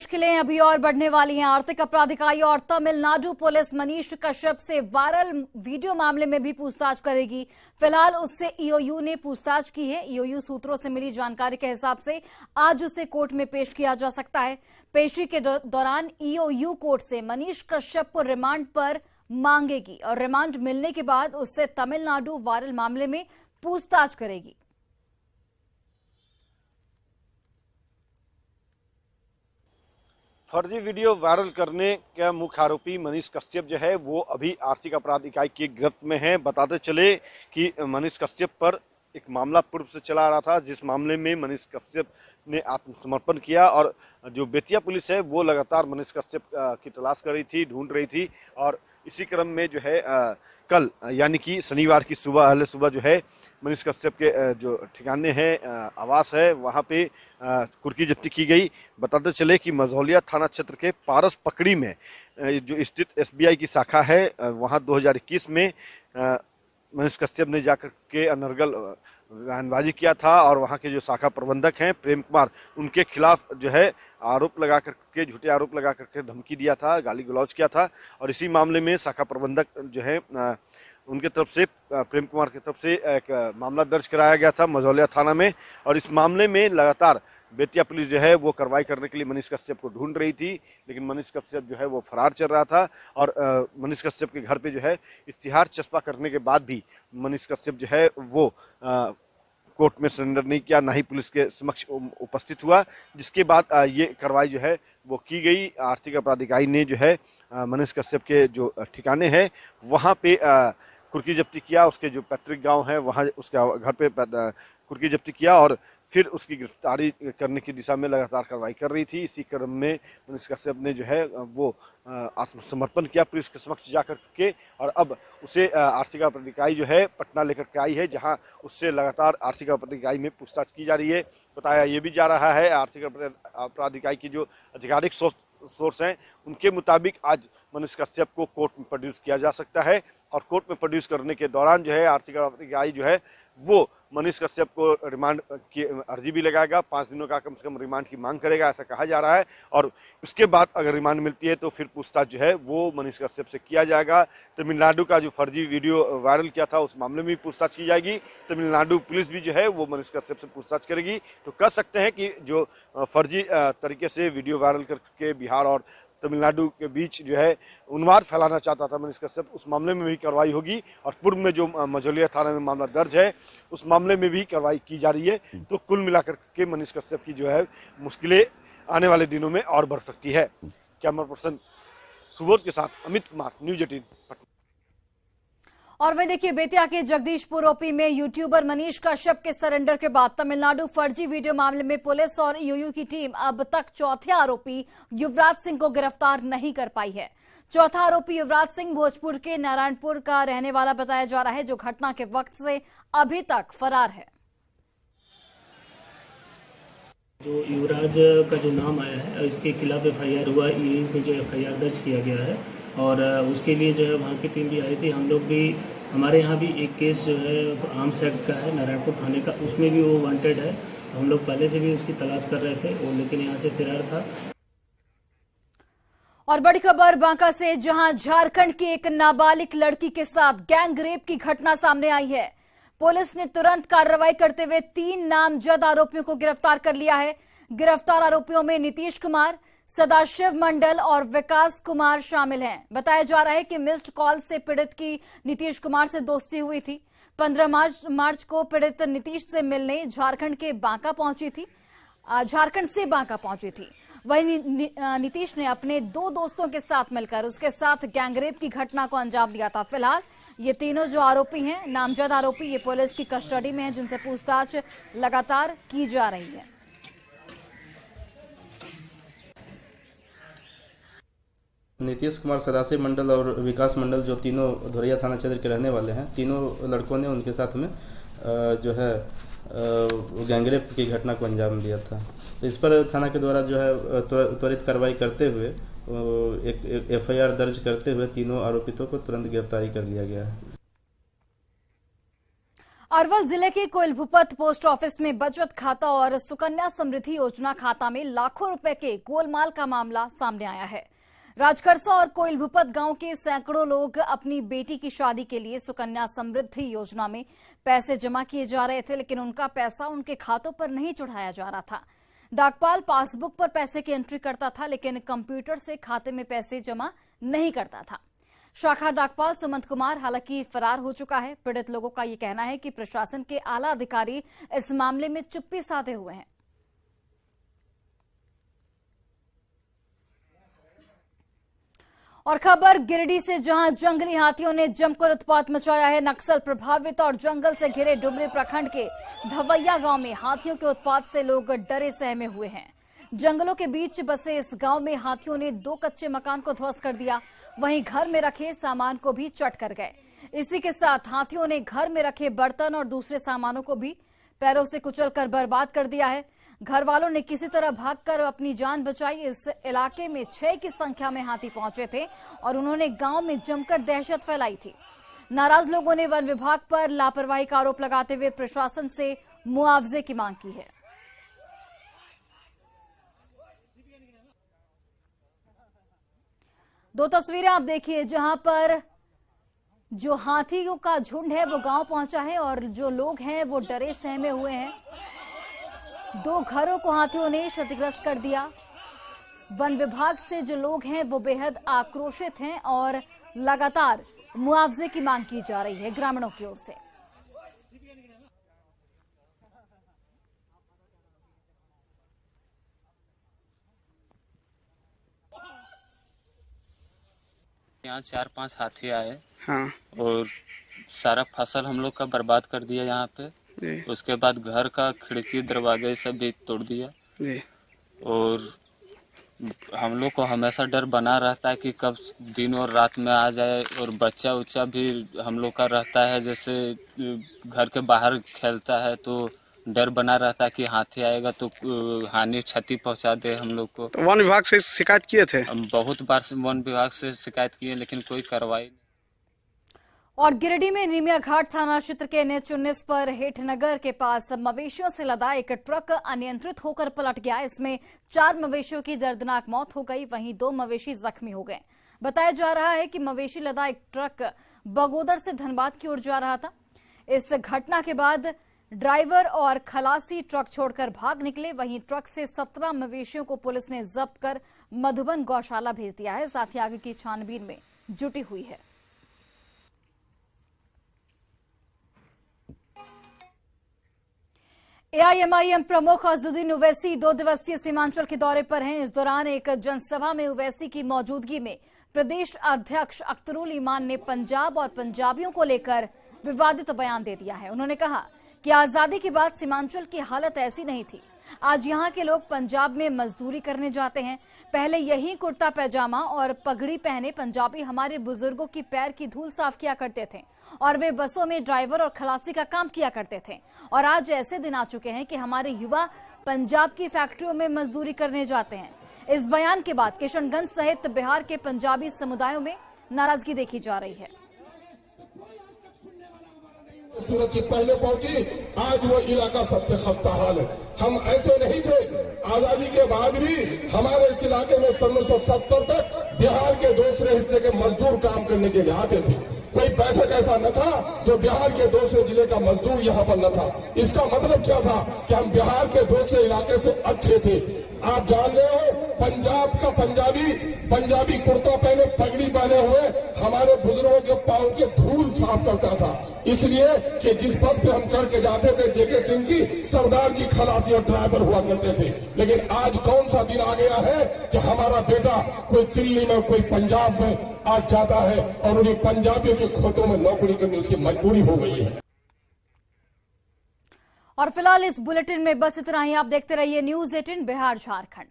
मुश्किलें अभी और बढ़ने वाली हैं। आर्थिक अपराध इकाई और तमिलनाडु पुलिस मनीष कश्यप से वायरल वीडियो मामले में भी पूछताछ करेगी। फिलहाल उससे ईओयू ने पूछताछ की है। ईओयू सूत्रों से मिली जानकारी के हिसाब से आज उसे कोर्ट में पेश किया जा सकता है। पेशी के दौरान ईओयू कोर्ट से मनीष कश्यप को रिमांड पर मांगेगी और रिमांड मिलने के बाद उससे तमिलनाडु वायरल मामले में पूछताछ करेगी। फर्जी वीडियो वायरल करने का मुख्य आरोपी मनीष कश्यप जो है वो अभी आर्थिक अपराध इकाई की गिरफ्त में है। बताते चले कि मनीष कश्यप पर एक मामला पूर्व से चला आ रहा था, जिस मामले में मनीष कश्यप ने आत्मसमर्पण किया और जो बेतिया पुलिस है वो लगातार मनीष कश्यप की तलाश कर रही थी, ढूंढ रही थी। और इसी क्रम में जो है कल यानी कि शनिवार की सुबह जो है मनीष कश्यप के जो ठिकाने हैं, आवास है, वहाँ पे कुर्की जब्ती की गई। बताते चले कि मझौलिया थाना क्षेत्र के पारस पकड़ी में जो स्थित एसबीआई की शाखा है, वहाँ 2021 में मनीष कश्यप ने जाकर के अनर्गल बयानबाजी किया था और वहाँ के जो शाखा प्रबंधक हैं प्रेम कुमार, उनके खिलाफ जो है आरोप लगा करके, झूठे आरोप लगा करके धमकी दिया था, गाली गलौज किया था। और इसी मामले में शाखा प्रबंधक जो है उनके तरफ से, प्रेम कुमार की तरफ से एक मामला दर्ज कराया गया था मझौलिया थाना में। और इस मामले में लगातार बेतिया पुलिस जो है वो कार्रवाई करने के लिए मनीष कश्यप को ढूंढ रही थी, लेकिन मनीष कश्यप जो है वो फरार चल रहा था। और मनीष कश्यप के घर पे जो है इश्तिहार चस्पा करने के बाद भी मनीष कश्यप जो है वो कोर्ट में सरेंडर नहीं किया, ना ही पुलिस के समक्ष उपस्थित हुआ, जिसके बाद ये कार्रवाई जो है वो की गई। आर्थिक अपराध इकाई ने जो है मनीष कश्यप के जो ठिकाने हैं वहाँ पे कुर्की जब्ती किया, उसके जो पैतृक गांव है वहाँ उसके घर पे कुर्की जब्ती किया और फिर उसकी गिरफ्तारी करने की दिशा में लगातार कार्रवाई कर रही थी। इसी क्रम में मनीष कश्यप ने जो है वो आत्मसमर्पण किया पुलिस के समक्ष जाकर के। और अब उसे आर्थिक अपराध इकाई जो है पटना लेकर के आई है, जहां उससे लगातार आर्थिक अपराध इकाई में पूछताछ की जा रही है। बताया ये भी जा रहा है, आर्थिक अपराध इकाई की जो आधिकारिक सोर्स हैं उनके मुताबिक आज मनीष कश्यप को कोर्ट में प्रोड्यूस किया जा सकता है। और कोर्ट में प्रोड्यूस करने के दौरान जो है आर्थिक अपराध इकाई जो है वो मनीष कश्यप को रिमांड की अर्जी भी लगाएगा, 5 दिनों का कम से कम रिमांड की मांग करेगा, ऐसा कहा जा रहा है। और उसके बाद अगर रिमांड मिलती है तो फिर पूछताछ जो है वो मनीष कश्यप से किया जाएगा। तमिलनाडु का जो फर्जी वीडियो वायरल किया था उस मामले में भी पूछताछ की जाएगी। तमिलनाडु पुलिस भी जो है वो मनीष कश्यप से पूछताछ करेगी। तो कह सकते हैं कि जो फर्जी तरीके से वीडियो वायरल करके बिहार और तमिलनाडु के बीच जो है उन्माद फैलाना चाहता था मनीष कश्यप, उस मामले में भी कार्रवाई होगी। और पूर्व में जो मझौलिया थाना में मामला दर्ज है उस मामले में भी कार्रवाई की जा रही है। तो कुल मिलाकर के मनीष कश्यप की जो है मुश्किलें आने वाले दिनों में और बढ़ सकती है। कैमरा पर्सन सुबोध के साथ अमित कुमार, न्यूज 18 पटना। और वही देखिए, बेतिया के जगदीशपुर ओपी में यूट्यूबर मनीष कश्यप के सरेंडर के बाद तमिलनाडु फर्जी वीडियो मामले में पुलिस और ईओयू की टीम अब तक चौथे आरोपी युवराज सिंह को गिरफ्तार नहीं कर पाई है। चौथा आरोपी युवराज सिंह भोजपुर के नारायणपुर का रहने वाला बताया जा रहा है, जो घटना के वक्त से अभी तक फरार है। जो युवराज का जो नाम आया है इसके खिलाफ एफआईआर हुआ, ईओयू में जो एफआईआर दर्ज किया गया है और उसके लिए जो है वहाँ की टीम भी आई थी। हम लोग भी, हमारे यहाँ भी एक केस जो है आर्म्स एक्ट का है नारायणपुर थाने का, उसमें भी वो वांटेड है। तो हम लोग पहले से भी उसकी तलाश कर रहे थे वो, लेकिन यहाँ से फरार था। और बड़ी खबर बांका से, जहां झारखंड की एक नाबालिग लड़की के साथ गैंग रेप की घटना सामने आई है। पुलिस ने तुरंत कार्रवाई करते हुए 3 नामजद आरोपियों को गिरफ्तार कर लिया है। गिरफ्तार आरोपियों में नीतीश कुमार, सदाशिव मंडल और विकास कुमार शामिल हैं। बताया जा रहा है कि मिस्ड कॉल से पीड़ित की नीतीश कुमार से दोस्ती हुई थी। 15 मार्च को पीड़ित नीतीश से मिलने झारखंड से बांका पहुंची थी। वहीं नीतीश ने अपने 2 दोस्तों के साथ मिलकर उसके साथ गैंगरेप की घटना को अंजाम दिया था। फिलहाल ये तीनों जो आरोपी हैं, नामजद आरोपी, ये पुलिस की कस्टडी में हैं, जिनसे पूछताछ लगातार की जा रही है। नीतीश कुमार, सदाशिव मंडल और विकास मंडल जो तीनों धोरिया थाना क्षेत्र के रहने वाले हैं, तीनों लड़कों ने उनके साथ में जो है गैंगरेप की घटना को अंजाम दिया था। तो इस पर थाना के द्वारा जो है त्वरित कार्रवाई करते हुए एक एफआईआर दर्ज करते हुए तीनों आरोपितों को तुरंत गिरफ्तारी कर लिया गया है। अरवल जिले के कोइलभूपत पोस्ट ऑफिस में बचत खाता और सुकन्या समृद्धि योजना खाता में लाखों रुपए के गोलमाल का मामला सामने आया है। राजकरसा और कोइलभूपत गांव के सैकड़ों लोग अपनी बेटी की शादी के लिए सुकन्या समृद्धि योजना में पैसे जमा किए जा रहे थे, लेकिन उनका पैसा उनके खातों पर नहीं चढ़ाया जा रहा था। डाकपाल पासबुक पर पैसे की एंट्री करता था, लेकिन कंप्यूटर से खाते में पैसे जमा नहीं करता था। शाखा डाकपाल सुमंत कुमार हालांकि फरार हो चुका है। पीड़ित लोगों का ये कहना है कि प्रशासन के आला अधिकारी इस मामले में चुप्पी साधे हुए हैं। और खबर गिरिडीह से, जहां जंगली हाथियों ने जमकर उत्पात मचाया है। नक्सल प्रभावित और जंगल से घिरे डुमरी प्रखंड के धवैया गांव में हाथियों के उत्पात से लोग डरे सहमे हुए हैं। जंगलों के बीच बसे इस गांव में हाथियों ने 2 कच्चे मकान को ध्वस्त कर दिया, वहीं घर में रखे सामान को भी चट कर गए। इसी के साथ हाथियों ने घर में रखे बर्तन और दूसरे सामानों को भी पैरों से कुचलकर बर्बाद कर दिया है। घर वालों ने किसी तरह भागकर अपनी जान बचाई। इस इलाके में 6 की संख्या में हाथी पहुंचे थे और उन्होंने गांव में जमकर दहशत फैलाई थी। नाराज लोगों ने वन विभाग पर लापरवाही का आरोप लगाते हुए प्रशासन से मुआवजे की मांग की है। दो तस्वीरें आप देखिए, जहां पर जो हाथियों का झुंड है वो गांव पहुंचा है और जो लोग हैं वो डरे सहमे हुए हैं। 2 घरों को हाथियों ने क्षतिग्रस्त कर दिया। वन विभाग से जो लोग हैं वो बेहद आक्रोशित हैं और लगातार मुआवजे की मांग की जा रही है ग्रामीणों की ओर से। यहाँ 4-5 हाथी आए। हाँ। और सारा फसल हम लोग का बर्बाद कर दिया यहाँ पे जी। उसके बाद घर का खिड़की दरवाजे सब भी तोड़ दिया जी। और हम लोग को हमेशा डर बना रहता है कि कब दिन और रात में आ जाए। और बच्चा उच्चा भी हम लोग का रहता है, जैसे घर के बाहर खेलता है तो डर बना रहता है कि हाथी आएगा तो हानि क्षति पहुंचा दे हम लोग को। तो वन विभाग से शिकायत किए थे? हम बहुत बार वन विभाग से शिकायत किए, लेकिन कोई कार्रवाई नहीं। और गिरिडीह में नीमिया घाट थाना क्षेत्र के NH-19 पर हेठनगर के पास मवेशियों से लदा एक ट्रक अनियंत्रित होकर पलट गया। इसमें 4 मवेशियों की दर्दनाक मौत हो गई, वहीं 2 मवेशी जख्मी हो गए। बताया जा रहा है कि मवेशी लदा एक ट्रक बगोदर से धनबाद की ओर जा रहा था। इस घटना के बाद ड्राइवर और खलासी ट्रक छोड़कर भाग निकले। वहीं ट्रक से 17 मवेशियों को पुलिस ने जब्त कर मधुबन गौशाला भेज दिया है। साथ ही आगे की छानबीन में जुटी हुई है। AIMIM प्रमुख अज़ुद्दीन ओवैसी 2 दिवसीय सीमांचल के दौरे पर हैं। इस दौरान एक जनसभा में ओवैसी की मौजूदगी में प्रदेश अध्यक्ष अख्तरुल ईमान ने पंजाब और पंजाबियों को लेकर विवादित बयान दे दिया है। उन्होंने कहा कि आजादी के बाद सीमांचल की हालत ऐसी नहीं थी। आज यहाँ के लोग पंजाब में मजदूरी करने जाते हैं। पहले यही कुर्ता पैजामा और पगड़ी पहने पंजाबी हमारे बुजुर्गों की पैर की धूल साफ किया करते थे और वे बसों में ड्राइवर और खलासी का काम किया करते थे। और आज ऐसे दिन आ चुके हैं कि हमारे युवा पंजाब की फैक्ट्रियों में मजदूरी करने जाते हैं। इस बयान के बाद किशनगंज सहित बिहार के पंजाबी समुदायों में नाराजगी देखी जा रही है। सूरत की पहले पहुंची, आज वो इलाका सबसे खस्ता हाल है। हम ऐसे नहीं थे। आजादी के बाद भी हमारे इस इलाके में 1970 तक बिहार के दूसरे हिस्से के मजदूर काम करने के लिए आते थे। कोई बैठक ऐसा न था जो बिहार के दूसरे जिले का मजदूर यहाँ पर न था। इसका मतलब क्या था कि हम बिहार के दूसरे इलाके से अच्छे थे। आप जान रहे हो, पंजाब का पंजाबी कुर्ता पहने पगड़ी पहने हुए हमारे बुजुर्गों के पांव के धूल साफ करता था। इसलिए कि जिस बस पे हम चढ़ के जाते थे JK सिंह की, सरदार जी खलासी और ड्राइवर हुआ करते थे। लेकिन आज कौन सा दिन आ गया है कि हमारा बेटा कोई दिल्ली में कोई पंजाब में आज जाता है और उन्हीं पंजाबियों के खोतों में नौकरी करनी उसकी मजबूरी हो गई है। और फिलहाल इस बुलेटिन में बस इतना ही। आप देखते रहिए News 18 बिहार झारखंड।